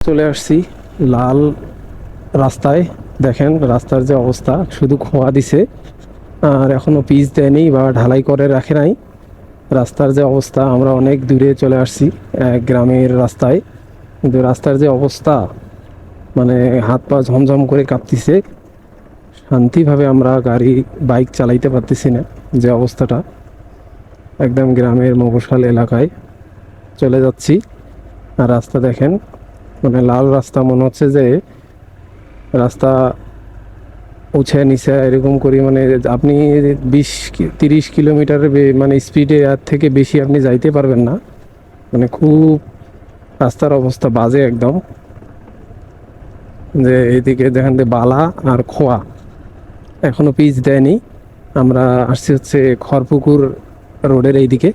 চলে আসছি লাল রাস্তায়। দেখেন রাস্তার যে অবস্থা, শুধু খোয়া দিছে আর এখনো পিচ দেয়নি বা ঢালাই করে রাখে নাই। রাস্তার যে অবস্থা, আমরা অনেক দূরে চলে আসছি গ্রামের রাস্তায়, কিন্তু রাস্তার যে অবস্থা মানে হাত পা ঝমঝম করে কাঁপতিছে। শান্তিভাবে আমরা গাড়ি বাইক চালাইতে পারতেছি না। যে অবস্থাটা, একদম গ্রামের মফস্বল এলাকায় চলে যাচ্ছি। আর রাস্তা দেখেন, মানে লাল রাস্তা, মনে হচ্ছে যে রাস্তা উঠে নিচে এরকম করি, মানে আপনি 20-30 কিলোমিটার মানে স্পিডে আর থেকে বেশি আপনি যাইতে পারবেন না। মানে খুব রাস্তার অবস্থা বাজে একদম। যে এইদিকে দেখেন যে বালা আর খোয়া, এখনো পিচ দেয়নি। আমরা আসছি হচ্ছে খড়পুকুর রোডের এইদিকে।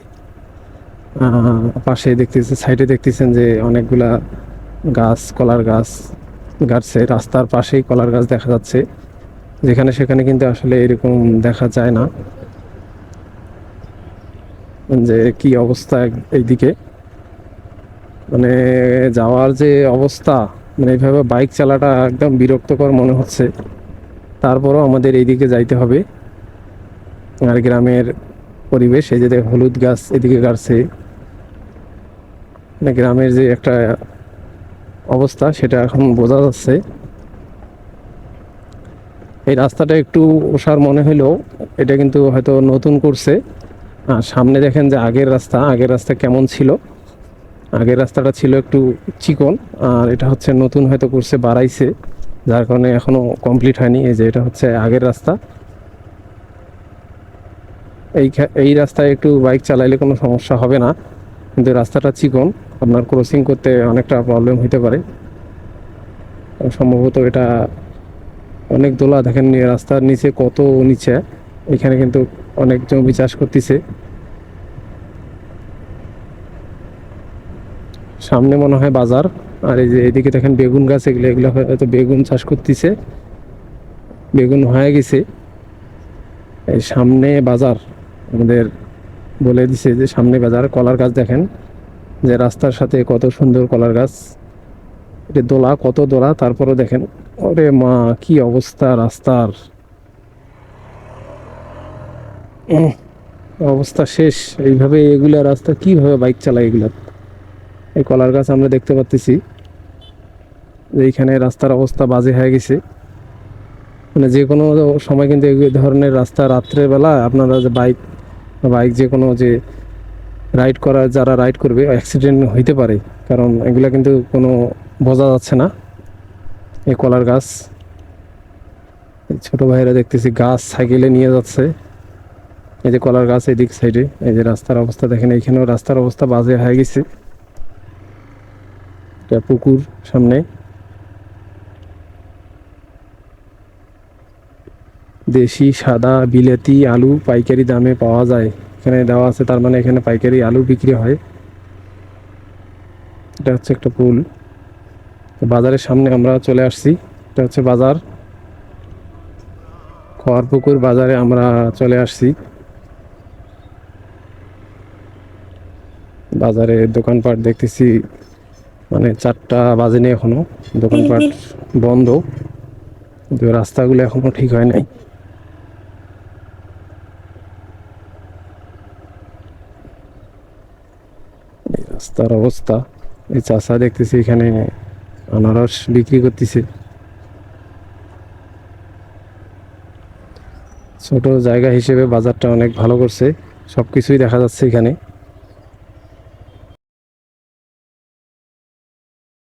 পাশে দেখতেছেন, সাইডে দেখতেছেন যে অনেকগুলা গাছ, কলার গাছ গাছছে। রাস্তার পাশেই কলার গাছ দেখা যাচ্ছে, যেখানে সেখানে কিন্তু আসলে এরকম দেখা যায় না। যে কি অবস্থা এইদিকে, মানে যাওয়ার যে অবস্থা, মানে এইভাবে বাইক চালাটা একদম বিরক্তকর মনে হচ্ছে। তারপরও আমাদের এইদিকে যাইতে হবে। আর গ্রামের পরিবেশ, এই যে হলুদ গাছ এদিকে গাড়ছে, মানে গ্রামের যে একটা অবস্থা সেটা এখন বোঝা যাচ্ছে। এই রাস্তাটা একটু ওসার মনে হলেও এটা কিন্তু হয়তো নতুন করছে। আর সামনে দেখেন যে আগের রাস্তা কেমন ছিল। আগের রাস্তাটা ছিল একটু চিকন, আর এটা হচ্ছে নতুন হয়তো করছে, বাড়াইছে, যার কারণে এখনো কমপ্লিট হয়নি। এই যে এটা হচ্ছে আগের রাস্তা। এই রাস্তায় একটু বাইক চালাইলে কোনো সমস্যা হবে না, কিন্তু রাস্তাটা চিকন, আপনার ক্রসিং করতে অনেকটা প্রবলেম হতে পারে। সম্ভবত এটা অনেক দোলা, দেখেন রাস্তার নিচে কত নিচে। এখানে কিন্তু অনেক জমি চাষ করতেছে। সামনে মনে হয় বাজার। আর এই যে এদিকে দেখেন বেগুন গাছ, এগুলো এগুলো হয়তো বেগুন চাষ করতেছে, বেগুন হয়ে গেছে। এই সামনে বাজার আমাদের বলে দিছে যে সামনে বাজার। কলার গাছ দেখেন, যে রাস্তার সাথে কত সুন্দর কলার গাছ। এটা দোলা, কত দোলা, তারপরও দেখেন, ওরে মা কি অবস্থা রাস্তার। উহ, অবস্থা শেষ। এইভাবে এগুলা রাস্তা কিভাবে বাইক চালায় এগুলা। এই কলার গাছ আমরা দেখতে পাচ্ছি যে এইখানে রাস্তার অবস্থা বাজে হয়ে গেছে। মানে যে কোনো সময় কিন্তু এই ধরনের রাস্তা রাত্রের বেলা আপনারা যে বাইক বাইক যে কোনো যে রাইড করা, যারা রাইড করবে, অ্যাক্সিডেন্ট হইতে পারে। কারণ এগুলা কিন্তু কোনো বোঝা যাচ্ছে না। এই কলার গাছ, এই ছোট ভাইরা দেখতেছি গাছ সাইকেলে নিয়ে যাচ্ছে। এই যে কলার গাছ এদিক সাইডে, এই যে রাস্তার অবস্থা দেখেন, এইখানেও রাস্তার অবস্থা বাজে হয়ে গেছে। এটা পুকুর সামনে। দেশি সাদা বিলেতি আলু পাইকারি দামে পাওয়া যায়, এখানে দেওয়া আছে। তার মানে এখানে পাইকারি আলু বিক্রি হয়। এটা হচ্ছে একটা পুল। বাজারের সামনে আমরা চলে আসছি। এটা হচ্ছে বাজার, খড়পুকুর বাজারে আমরা চলে আসছি। বাজারে দোকানপাট দেখতেছি, মানে 4টা বাজেনি এখনো, দোকানপাট বন্ধ। কিন্তু রাস্তাগুলো এখনো ঠিক হয় নাই। এই রাস্তার অবস্থা। এই চাষা দেখতেছি এখানে আনারস বিক্রি করতেছে। ছোট জায়গা হিসেবে বাজারটা অনেক ভালো করছে, সবকিছুই দেখা যাচ্ছে এখানে।